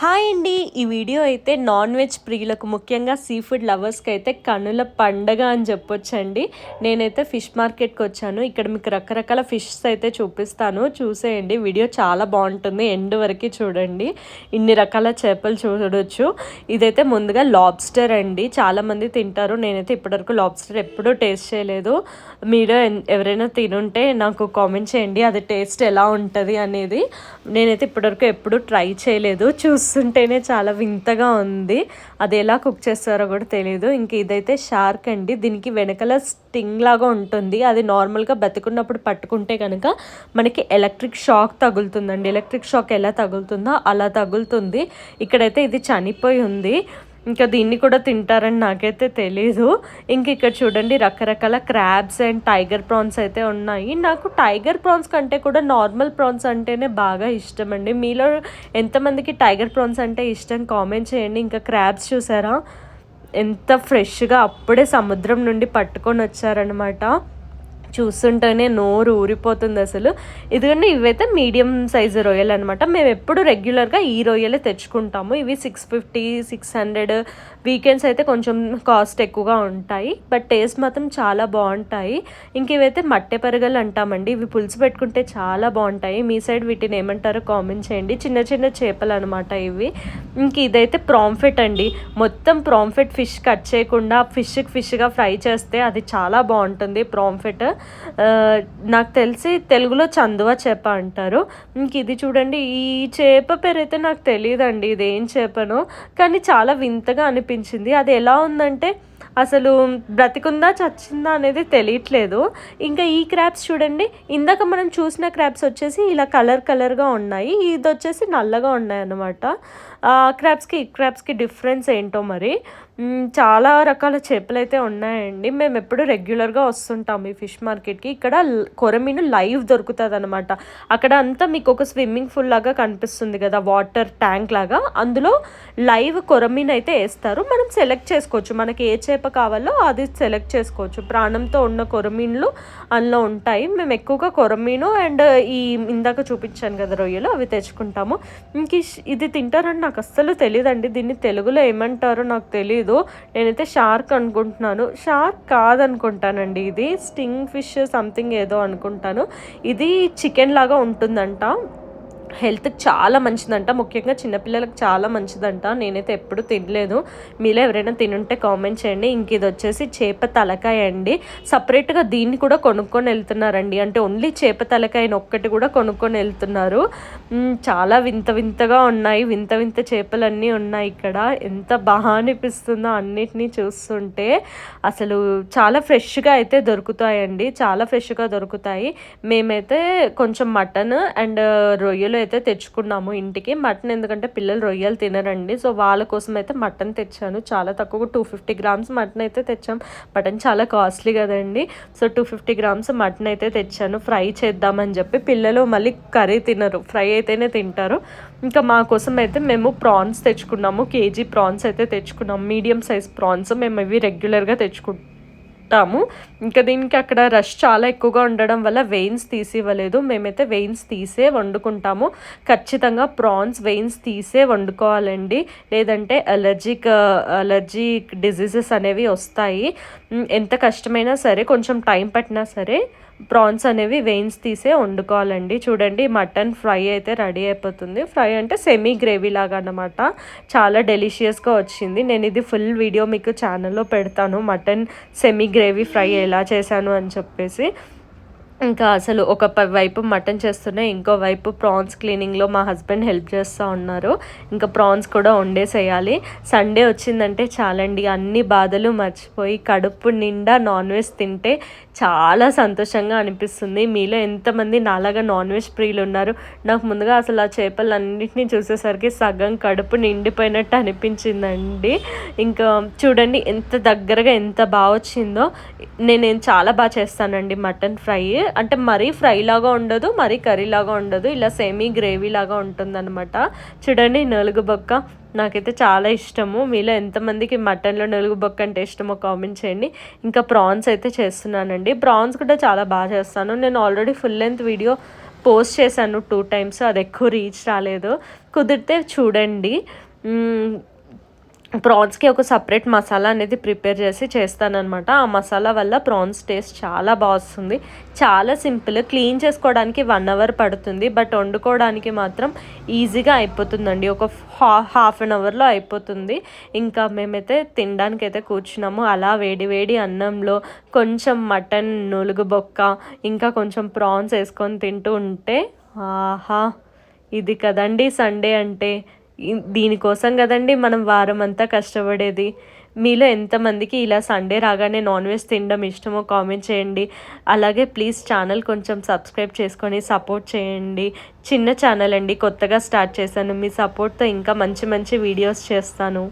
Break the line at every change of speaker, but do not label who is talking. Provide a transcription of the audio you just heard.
Hi అండి. ఈ video అయితే నాన్ వెజ్ ప్రియులకు, ముఖ్యంగా సీ ఫుడ్ లవర్స్కి అయితే కన్నుల పండగ అని చెప్పొచ్చండి. నేనైతే ఫిష్ మార్కెట్కి వచ్చాను. ఇక్కడ మీకు రకరకాల ఫిషెస్ అయితే చూపిస్తాను, చూసేయండి. వీడియో చాలా బాగుంటుంది, ఎండ్ వరకు చూడండి. ఇన్ని రకాల చేపలు చూడొచ్చు. ఇదైతే ముందుగా లాబ్స్టర్ అండి, చాలామంది తింటారు. నేనైతే ఇప్పటివరకు లాబ్స్టర్ ఎప్పుడూ టేస్ట్ చేయలేదు. మీరు ఎవరైనా తినుంటే నాకు కామెంట్ చేయండి, అది టేస్ట్ ఎలా ఉంటుంది అనేది. నేనైతే ఇప్పటివరకు ఎప్పుడూ ట్రై చేయలేదు, చూస్తుంటేనే చాలా వింతగా ఉంది. అది ఎలా కుక్ చేస్తారో కూడా తెలియదు. ఇంక ఇదైతే షార్క్ అండి. దీనికి వెనకాల స్టింగ్ లాగా ఉంటుంది. అది నార్మల్గా బతుకున్నప్పుడు పట్టుకుంటే కనుక మనకి ఎలక్ట్రిక్ షాక్ తగులుతుందండి. ఎలక్ట్రిక్ షాక్ ఎలా తగులుతుందో అలా తగులుతుంది. ఇక్కడైతే ఇది చనిపోయి ఉంది. ఇంకా దీన్ని కూడా తింటారని నాకైతే తెలీదు. ఇంక ఇక్కడ చూడండి, రకరకాల క్రాబ్స్ అండ్ టైగర్ ప్రాన్స్ అయితే ఉన్నాయి. నాకు టైగర్ ప్రాన్స్ కంటే కూడా నార్మల్ ప్రాన్స్ అంటేనే బాగా ఇష్టం అండి. మీలో ఎంతమందికి టైగర్ ప్రాన్స్ అంటే ఇష్టం కామెంట్ చేయండి. ఇంకా క్రాబ్స్ చూసారా, ఎంత ఫ్రెష్గా అప్పుడే సముద్రం నుండి పట్టుకొని వచ్చారనమాట. చూస్తుంటేనే నోరు ఊరిపోతుంది అసలు. ఇదిగోండి, ఇవైతే మీడియం సైజు రొయ్యలు అనమాట. మేము ఎప్పుడు రెగ్యులర్గా ఈ రొయ్యలే తెచ్చుకుంటాము. ఇవి 650, 600. వీకెండ్స్ అయితే కొంచెం కాస్ట్ ఎక్కువగా ఉంటాయి, బట్ టేస్ట్ మాత్రం చాలా బాగుంటాయి. ఇంక ఇవైతే మట్టె పరగలు అంటామండి. ఇవి పులుసు పెట్టుకుంటే చాలా బాగుంటాయి. మీ సైడ్ వీటిని ఏమంటారో కామెంట్ చేయండి. చిన్న చిన్న చేపలు అనమాట ఇవి. ఇంక ఇదైతే ప్రాంఫిట్ అండి. మొత్తం ప్రాంఫిట్ ఫిష్ కట్ చేయకుండా ఫిష్గా ఫ్రై చేస్తే అది చాలా బాగుంటుంది. ప్రాంఫిట్ నాకు తెలిసి తెలుగులో చందువ చేప అంటారు. ఇంక ఇది చూడండి, ఈ చేప పేరు అయితే నాకు తెలియదండి, ఇది ఏం చేపనో, కానీ చాలా వింతగా అనిపించింది. అది ఎలా ఉందంటే అసలు బ్రతికుందా చచ్చిందా అనేది తెలియట్లేదు. ఇంకా ఈ క్రాబ్స్ చూడండి, ఇందాక మనం చూసిన క్రాబ్స్ వచ్చేసి ఇలా కలర్గా ఉన్నాయి, ఇది వచ్చేసి నల్లగా ఉన్నాయి అన్నమాట. క్రాబ్స్కి ఈ క్రాబ్స్కి డిఫరెన్స్ ఏంటో మరి. చాలా రకాల చేపలు అయితే ఉన్నాయండి. మేము ఎప్పుడు రెగ్యులర్గా వస్తుంటాము ఈ ఫిష్ మార్కెట్కి. ఇక్కడ కొరమీను లైవ్ దొరుకుతుంది అనమాట. అక్కడ అంతా మీకు ఒక స్విమ్మింగ్ పూల్ లాగా కనిపిస్తుంది కదా, వాటర్ ట్యాంక్ లాగా, అందులో లైవ్ కొరమీను అయితే వేస్తారు. మనం సెలెక్ట్ చేసుకోవచ్చు, మనకి ఏ చేప కావాలో అది సెలెక్ట్ చేసుకోవచ్చు. ప్రాణంతో ఉన్న కొరమీన్లు అందులో ఉంటాయి. మేము ఎక్కువగా కొరమీను అండ్ ఈ ఇందాక చూపించాను కదా రొయ్యలు, అవి తెచ్చుకుంటాము. ఇంక ఇది తింటారని నాకు అస్సలు తెలియదండి. దీన్ని తెలుగులో ఏమంటారో నాకు తెలియదు. నేనైతే షార్క్ అనుకుంటున్నాను. షార్క్ కాదనుకుంటానండి, ఇది స్టింగ్ ఫిష్ సంథింగ్ ఏదో అనుకుంటాను. ఇది చికెన్ లాగా ఉంటుందంట. హెల్త్కి చాలా మంచిదంట, ముఖ్యంగా చిన్నపిల్లలకు చాలా మంచిదంట. నేనైతే ఎప్పుడు తినలేదు. మీలో ఎవరైనా తినుంటే కామెంట్ చేయండి. ఇంక ఇది వచ్చేసి చేప తలకాయ అండి. సపరేట్గా దీన్ని కూడా కొనుక్కొని వెళ్తున్నారండి. అంటే ఓన్లీ చేప తలకాయని ఒక్కటి కూడా కొనుక్కొని వెళ్తున్నారు. చాలా వింతగా ఉన్నాయి, వింత చేపలన్నీ ఉన్నాయి ఇక్కడ. ఎంత బాగా అనిపిస్తుందో అన్నిటినీ చూస్తుంటే. అసలు చాలా ఫ్రెష్గా అయితే దొరుకుతాయండి, చాలా ఫ్రెష్గా దొరుకుతాయి. మేమైతే కొంచెం మటన్ అండ్ రొయ్యలు అయితే తెచ్చుకున్నాము ఇంటికి. మటన్ ఎందుకంటే పిల్లలు రొయ్యలు తినరండి, సో వాళ్ళ కోసం అయితే మటన్ తెచ్చాను. చాలా తక్కువ 250 గ్రామ్స్ మటన్ అయితే తెచ్చాం. మటన్ చాలా కాస్ట్లీ కదండి, సో 250 గ్రామ్స్ మటన్ అయితే తెచ్చాను. ఫ్రై చేద్దామని చెప్పి. పిల్లలు మళ్ళీ కర్రీ తినరు, ఫ్రై అయితేనే తింటారు. ఇంకా మా కోసం అయితే మేము ప్రాన్స్ తెచ్చుకున్నాము. కేజీ ప్రాన్స్ అయితే తెచ్చుకున్నాము, మీడియం సైజ్ ప్రాన్స్. మేము ఇవి రెగ్యులర్గా తెచ్చుకుంటాము. ఇంకా దీనికి అక్కడ రష్ చాలా ఎక్కువగా ఉండడం వల్ల వెయిన్స్ తీసి ఇవ్వలేదు. మేమైతే వెయిన్స్ తీసే వండుకుంటాము. ఖచ్చితంగా ప్రాన్స్ వెయిన్స్ తీసే వండుకోవాలండి, లేదంటే అలర్జీ డిజీజెస్ అనేవి వస్తాయి. ఎంత కష్టమైనా సరే, కొంచెం టైం పట్టినా సరే ప్రాన్స్ అనేవి వెయిన్స్ తీసే వండుకోవాలండి. చూడండి, మటన్ ఫ్రై అయితే రెడీ అయిపోతుంది. ఫ్రై అంటే సెమీ గ్రేవీ లాగా అన్నమాట. చాలా డెలిషియస్గా వచ్చింది. నేను ఇది ఫుల్ వీడియో మీకు ఛానల్లో పెడతాను, మటన్ సెమీ గ్రేవీ ఫ్రై ఎలా చేశాను అని చెప్పేసి. ఇంకా అసలు ఒక వైపు మటన్ చేస్తూనే ఇంకో వైపు ప్రాన్స్ క్లీనింగ్లో మా హస్బెండ్ హెల్ప్ చేస్తూ ఉన్నారు. ఇంకా ప్రాన్స్ కూడా వండేసేయాలి. సండే వచ్చిందంటే చాలండి, అన్ని బాధలు మర్చిపోయి కడుపు నిండా నాన్ వెజ్ తింటే చాలా సంతోషంగా అనిపిస్తుంది. మీలో ఎంతమంది నాలాగా నాన్ వెజ్ ప్రియులు ఉన్నారు? నాకు ముందుగా అసలు ఆ చేపలన్నింటినీ చూసేసరికి సగం కడుపు నిండిపోయినట్టు అనిపించిందండి. ఇంకా చూడండి ఎంత దగ్గరగా ఎంత బాగా వచ్చిందో. నేను చాలా బాగా చేస్తానండి మటన్ ఫ్రై. అంటే మరీ ఫ్రై లాగా ఉండదు, మరీ కర్రీ లాగా ఉండదు, ఇలా సెమీ గ్రేవీ లాగా ఉంటుందన్నమాట. చూడండి, నలుగు బొక్క నాకైతే చాలా ఇష్టము. మీలో ఎంతమందికి మటన్లో నలుగు బొక్క అంటే ఇష్టమో కామెంట్ చేయండి. ఇంకా ప్రాన్స్ అయితే చేస్తున్నానండి. ప్రాన్స్ కూడా చాలా బాగా చేస్తాను. నేను already full length video post చేశాను 2 టైమ్స్, అది ఎక్కువ రీచ్ రాలేదు. కుదిరితే చూడండి. ప్రాన్స్కి ఒక సపరేట్ మసాలా అనేది ప్రిపేర్ చేసి చేస్తానన్నమాట. ఆ మసాలా వల్ల ప్రాన్స్ టేస్ట్ చాలా బాగా వస్తుంది. చాలా సింపుల్, క్లీన్ చేసుకోవడానికి 1 అవర్ పడుతుంది, బట్ వండుకోవడానికి మాత్రం ఈజీగా అయిపోతుందండి. ఒక హాఫ్ అన్ అవర్లో అయిపోతుంది. ఇంకా మేమైతే తినడానికి అయితే కూర్చున్నాము. అలా వేడి వేడి అన్నంలో కొంచెం మటన్ నులుగు బొక్క ఇంకా కొంచెం ప్రాన్స్ వేసుకొని తింటూ ఉంటే ఆహా, ఇది కదండి సండే అంటే. దీనికోసం కదండి మనం వారం అంతా కష్టపడేది. మీలో ఎంతమందికి ఇలా సండే రాగానే నాన్ వెజ్ తినడం ఇష్టమో కామెంట్ చేయండి. అలాగే ప్లీజ్ ఛానల్ కొంచెం సబ్స్క్రైబ్ చేసుకొని సపోర్ట్ చేయండి. చిన్న ఛానల్ అండి, కొత్తగా స్టార్ట్ చేశాను. మీ సపోర్ట్తో ఇంకా మంచి మంచి వీడియోస్ చేస్తాను.